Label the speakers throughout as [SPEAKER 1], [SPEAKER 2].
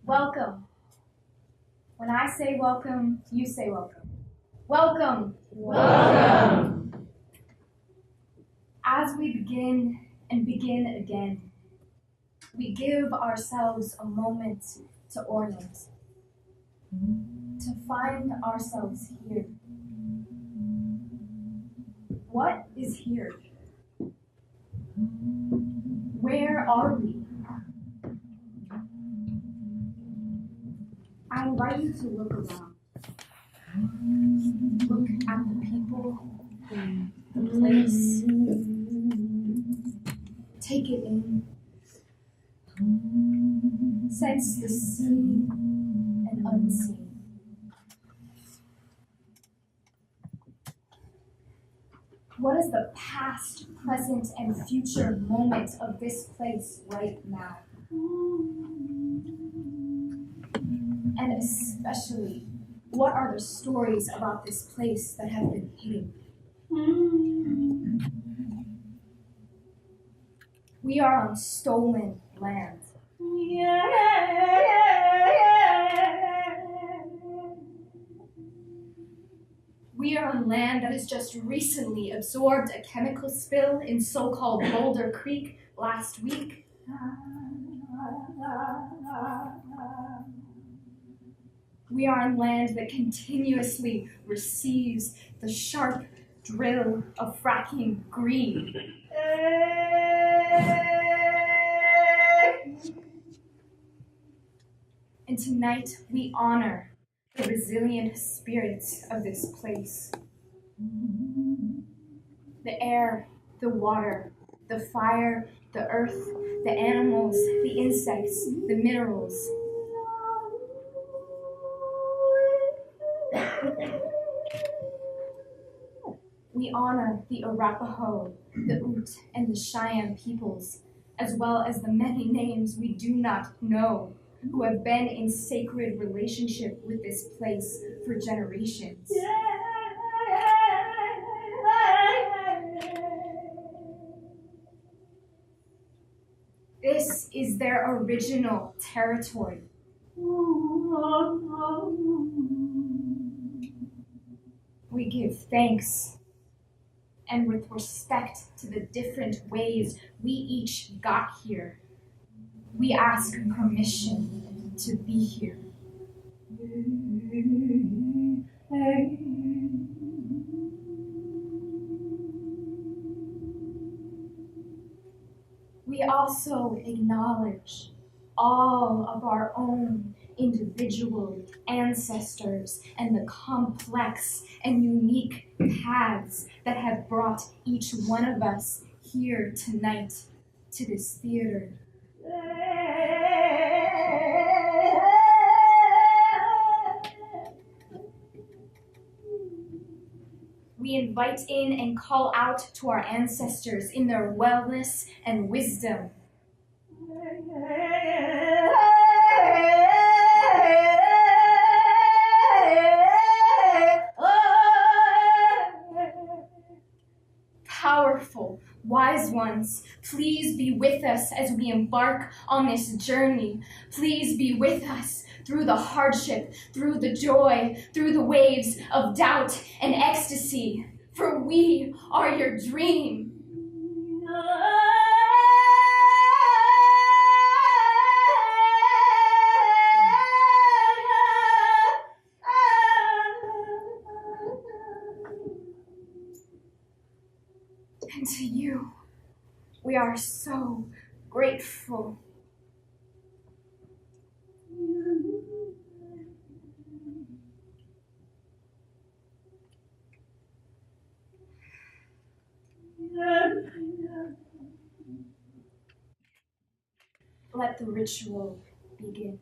[SPEAKER 1] Welcome. When I say welcome, you say welcome. Welcome.
[SPEAKER 2] Welcome.
[SPEAKER 1] As we begin and begin again, we give ourselves a moment to orient, to find ourselves here. What is here? Where are we? I invite you to look around. Look at the people, the place. Take it in. Sense the seen and unseen. What is the past, present, and future moment of this place right now? And especially, what are the stories about this place that have been hidden? We are on stolen land. We are on land that has just recently absorbed a chemical spill in so-called Boulder Creek last week. We are on land that continuously receives the sharp drill of fracking greed. And tonight we honor the resilient spirits of this place. The air, the water, the fire, the earth, the animals, the insects, the minerals. We honor the Arapaho, the Ute, and the Cheyenne peoples, as well as the many names we do not know, who have been in sacred relationship with this place for generations. This is their original territory. We give thanks, and with respect to the different ways we each got here, we ask permission to be here. We also acknowledge all of our own individual ancestors and the complex and unique paths that have brought each one of us here tonight to this theater. We invite in and call out to our ancestors in their wellness and wisdom. Powerful, wise ones, please be with us as we embark on this journey. Please be with us through the hardship, through the joy, through the waves of doubt and ecstasy, for we are your dream. And to you, we are so grateful. Let the ritual begin.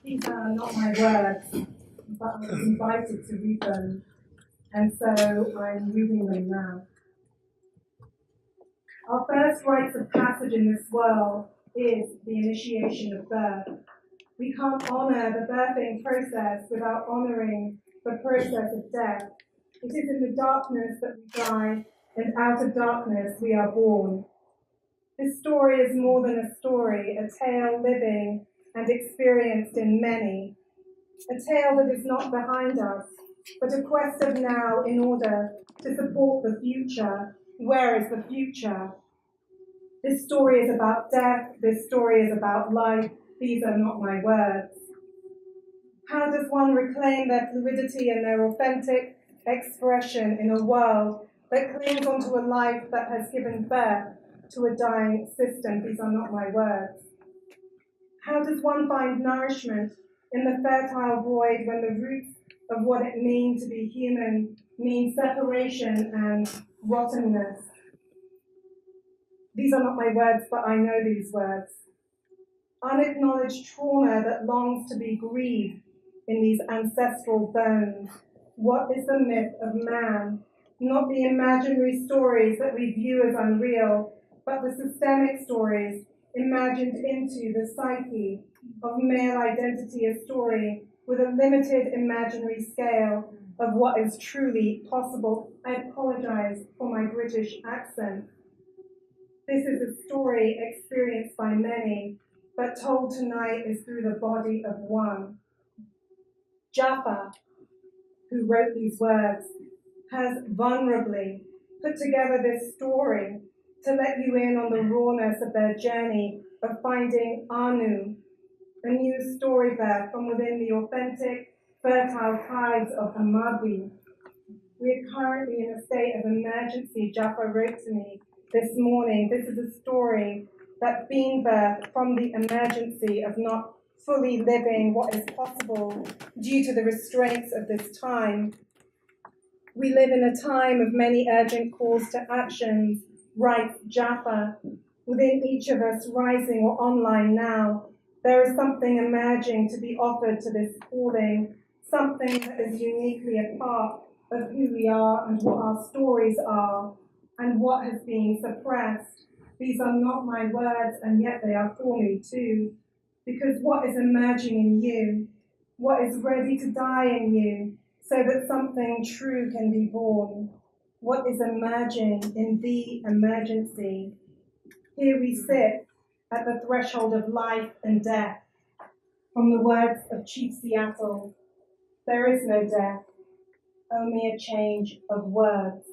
[SPEAKER 3] These are not my words, but I was invited to read them, and so I'm reading them now. Our first rites of passage in this world is the initiation of birth. We can't honor the birthing process without honoring the process of death. It is in the darkness that we die, and out of darkness we are born. This story is more than a story, a tale living and experienced in many, a tale that is not behind us, but a quest of now in order to support the future. Where is the future? This story is about death, this story is about life. These are not my words. How does one reclaim their fluidity and their authentic expression in a world that clings onto a life that has given birth to a dying system? These are not my words. How does one find nourishment in the fertile void when the roots of what it means to be human mean separation and rottenness? These are not my words, but I know these words. Unacknowledged trauma that longs to be grieved in these ancestral bones. What is the myth of man? Not the imaginary stories that we view as unreal, but the systemic stories imagined into the psyche of male identity, a story with a limited imaginary scale of what is truly possible. I apologize for my British accent. This is a story experienced by many, but told tonight is through the body of one. Jahfaa, who wrote these words, has vulnerably put together this story to let you in on the rawness of their journey of finding Anu, a new story there from within the authentic, fertile tides of Hamadi. We are currently in a state of emergency, Jahfaa wrote to me this morning. This is a story that being birthed from the emergency of not fully living what is possible due to the restraints of this time. We live in a time of many urgent calls to actions, writes Jahfaa. Within each of us, rising or online now, there is something emerging to be offered to this calling, something that is uniquely a part of who we are and what our stories are and what has been suppressed. These are not my words, and yet they are for me too, because what is emerging in you, what is ready to die in you, so that something true can be born, what is emerging in the emergency. Here we sit at the threshold of life and death. From the words of Chief Seattle, there is no death, only a change of words.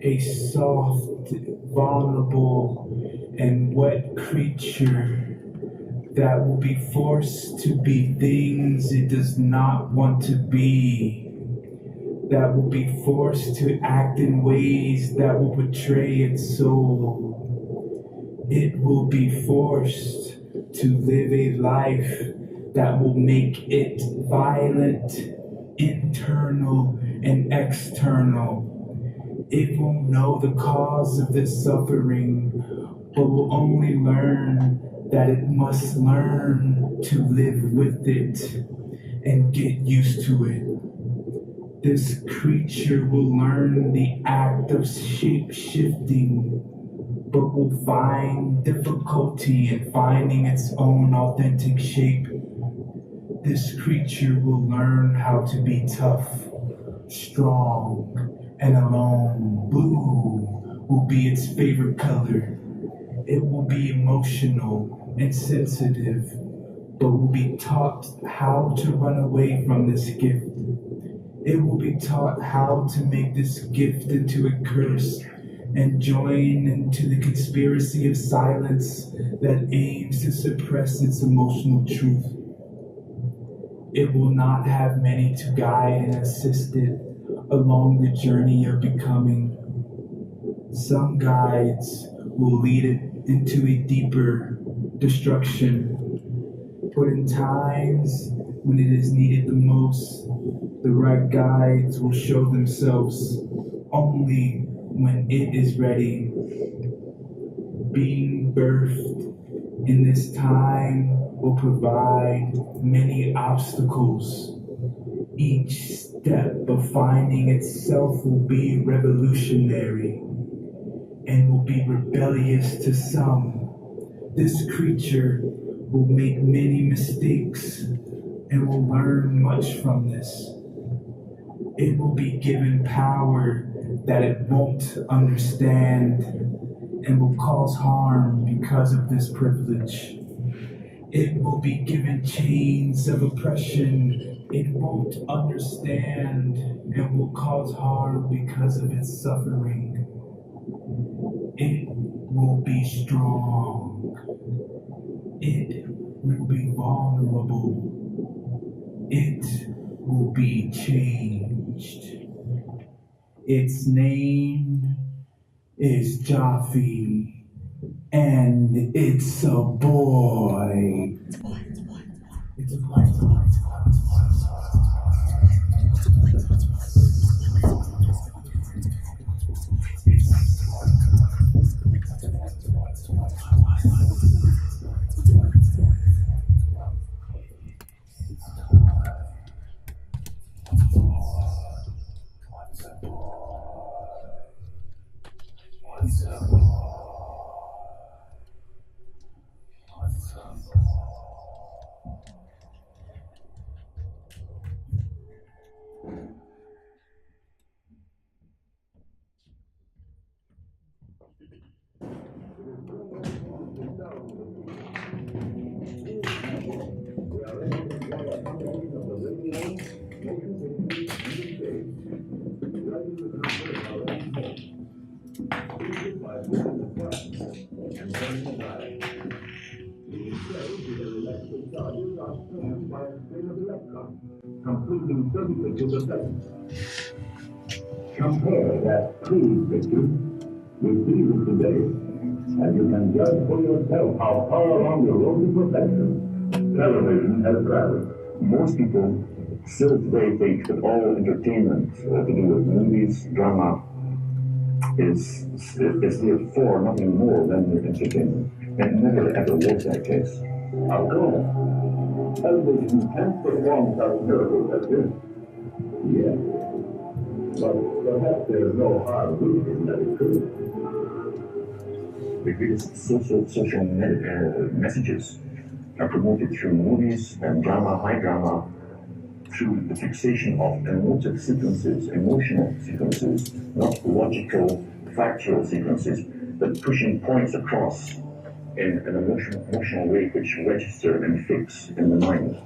[SPEAKER 4] a soft, vulnerable, and wet creature that will be forced to be things it does not want to be, that will be forced to act in ways that will betray its soul. It will be forced to live a life that will make it violent, internal and external. It will know the cause of this suffering, but will only learn that it must learn to live with it and get used to it. This creature will learn the act of shape-shifting, but will find difficulty in finding its own authentic shape. This creature will learn how to be tough, strong, and alone. Blue will be its favorite color. It will be emotional and sensitive, but will be taught how to run away from this gift. It will be taught how to make this gift into a curse and join into the conspiracy of silence that aims to suppress its emotional truth. It will not have many to guide and assist it along the journey of becoming. Some guides will lead it into a deeper destruction, but in times when it is needed the most, the right guides will show themselves only when it is ready. Being birthed in this time will provide many obstacles. Each step of finding itself will be revolutionary and will be rebellious to some. This creature will make many mistakes and will learn much from this. It will be given power that it won't understand and will cause harm because of this privilege. It will be given chains of oppression it won't understand and will cause harm because of its suffering. It will be strong. It will be vulnerable. It will be changed. Its name is Jahfaa, and it's a boy. It's a boy. It's a boy.
[SPEAKER 2] Completing 30 pictures a second. Compare that clean picture with these of today, and you can judge for yourself how far along the road to perfection television has traveled. Most people still today think that all entertainment to do with movies, drama, is there for nothing more than entertainment. And never ever was that case. How come? Television can perform such miracles as this. Yes. But perhaps there's no hard reason that it could. The greatest social messages are promoted through movies and drama, high drama, through the fixation of emotive sequences, emotional sequences, not logical, factual sequences, but pushing points across in an emotional way which register and fix in the mind.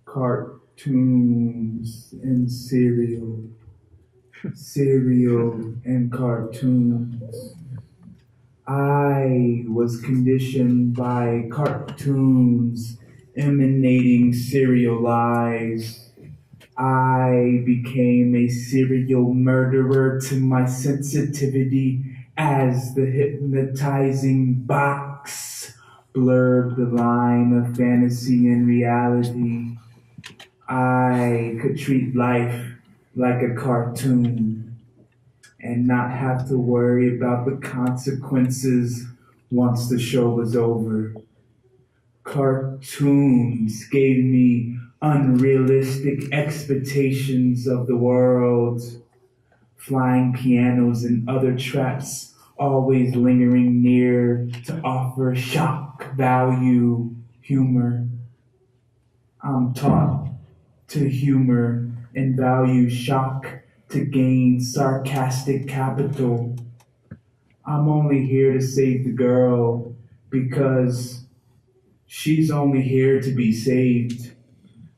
[SPEAKER 4] Cartoons and cereal cereal and cartoons. I was conditioned by cartoons emanating serial lies. I became a serial murderer to my sensitivity as the hypnotizing box blurred the line of fantasy and reality. I could treat life like a cartoon and not have to worry about the consequences once the show was over. Cartoons gave me unrealistic expectations of the world, flying pianos and other traps always lingering near to offer shock value humor. I'm taught to humor and value shock to gain sarcastic capital. I'm only here to save the girl because she's only here to be saved.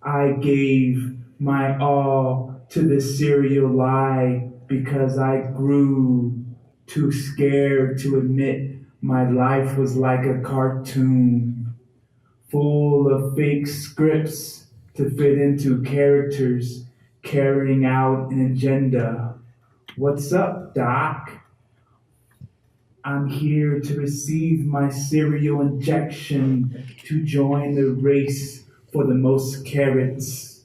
[SPEAKER 4] I gave my all to this serial lie because I grew too scared to admit my life was like a cartoon, full of fake scripts to fit into characters carrying out an agenda. What's up, Doc? I'm here to receive my serial injection to join the race for the most carrots.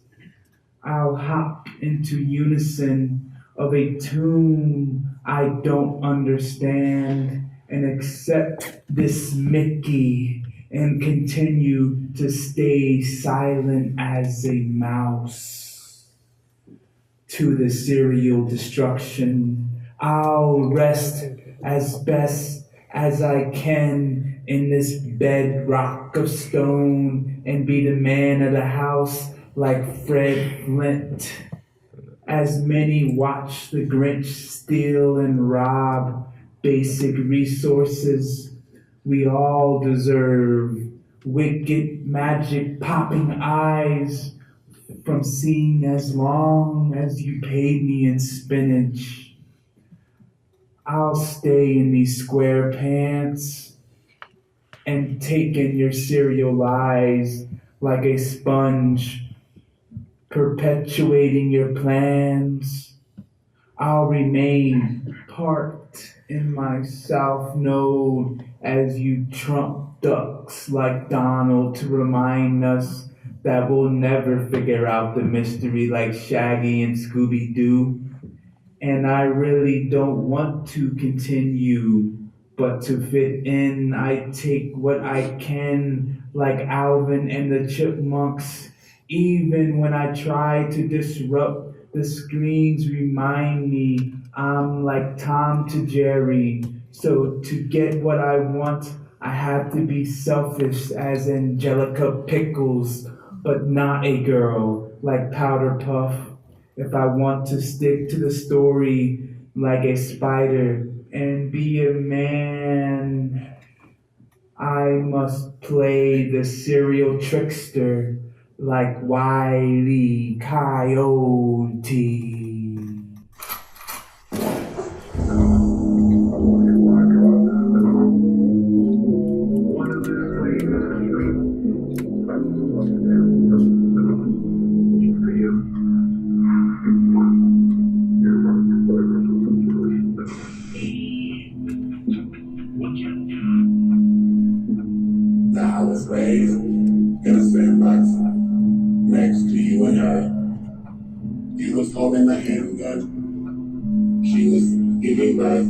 [SPEAKER 4] I'll hop into unison of a tune I don't understand and accept this Mickey and continue to stay silent as a mouse. To the serial destruction, I'll rest as best as I can in this bedrock of stone and be the man of the house like Fred Flint. As many watch the Grinch steal and rob basic resources, we all deserve wicked magic popping eyes from seeing as long as you paid me in spinach. I'll stay in these square pants and take in your serial lies like a sponge, perpetuating your plans. I'll remain parked in my south node as you trump ducks like Donald to remind us that we'll never figure out the mystery like Shaggy and Scooby-Doo. And I really don't want to continue, but to fit in, I take what I can, like Alvin and the Chipmunks. Even when I try to disrupt, the screens remind me I'm like Tom to Jerry. So to get what I want, I have to be selfish as Angelica Pickles, but not a girl like Powder Puff. If I want to stick to the story like a spider and be a man, I must play the serial trickster like Wile E. Coyote.
[SPEAKER 2] I was raised in a sandbox next to you and her. You was holding a handgun. She was giving birth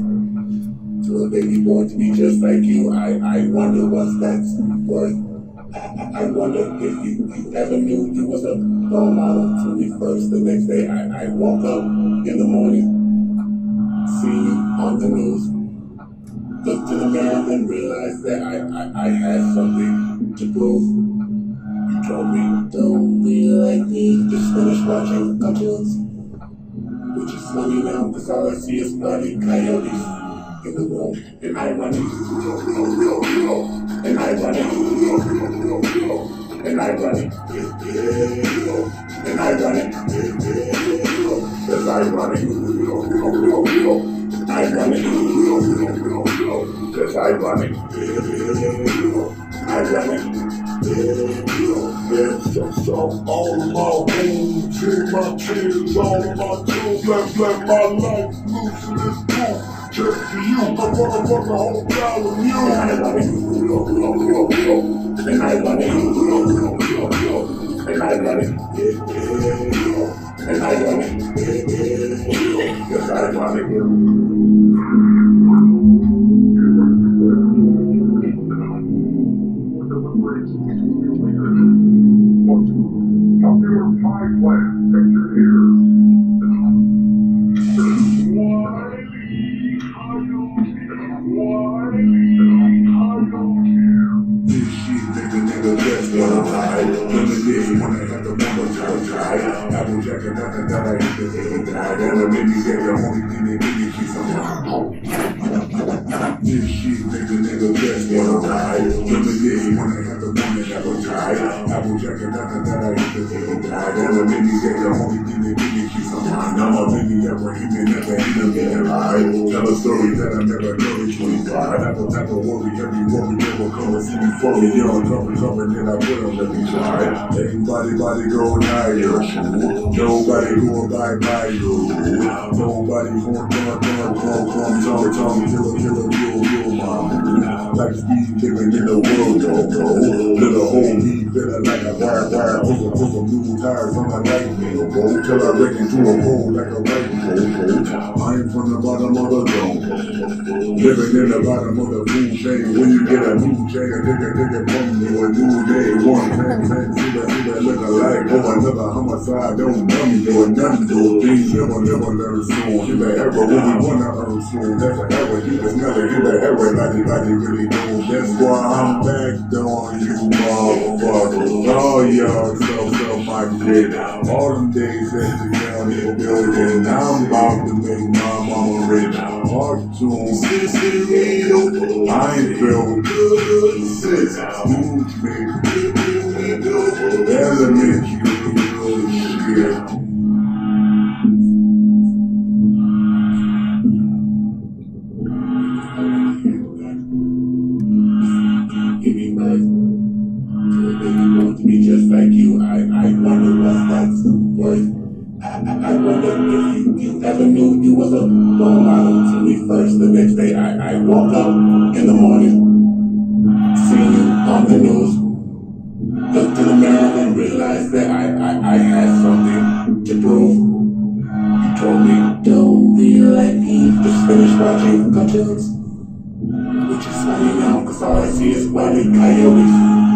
[SPEAKER 2] to a baby boy to be just like you. I wonder what that's worth. I wonder if you ever knew you was a role model to me first. The next day I woke up in the morning, see you on the news, looked in the mirror and realized that I had something to prove. You told me, don't be like me, just finish watching cartoons, which is funny now, because all I see is bloody coyotes in the room, and I run it, and I run it, and I run it, and I run it, there's It's ironic. Ironic. It's ironic. Ironic. So all of my wounds, in my tears, all of my tools, let my life loose in this boot. Just for you, I wanna fuck the whole crowd of you. Ironic. And ironic. And ironic. And ironic. Yes, ironic. Computer pie plan, picture here. This shit, nigga, just wanna hide. Lemonade, wanna have the mama tie. Applejack, another guy, hit the guy. That'll make me get the only thing they make me keep some. This shit, nigga, just wanna hide. Lemonade, wanna have the mama tie. Applejack, another guy, hit the guy. That'll make me get the only thing they make me keep some. Now my baby never hit me, never hit him, get high. Tell a story that I never heard 25. Type of worry, every worry never come and see me for me. Young, coming, then I put them let me try. Everybody go higher. Nobody going by you. Nobody going tongue, killer, real mama. Like speed living in the world, little whole me feeling like a wire, put some new tires on my light, till I wreck into a hole like a right pole. I am from the bottom of the dome, living in the bottom of the food chain. When you get a new chain, a nigga from you a new day. One man, see that look alike. Oh, another homicide, don't dumb me, or nothing to things never learn soon. In the era when we wanna earn soon, that's an era, you can smell it in the era, like anybody really knows. That's why I'm back on you, motherfuckers. All y'all self-migrated. All them days at the county building. Now I'm about to make my mama rich. Cartoon, I ain't felt good. Six, huge baby. Elementary, shit. Give me birth. Baby wants to be just like you. I wonder what that's worth. I wonder if you ever knew you was a role model to me first. The next day I woke up in the morning, see you on the news, looked in the mirror and realized that I had something to prove. You told me, don't be like me, just finish watching cartoons. Which is funny now, cause all I see is Wile E. Coyotes.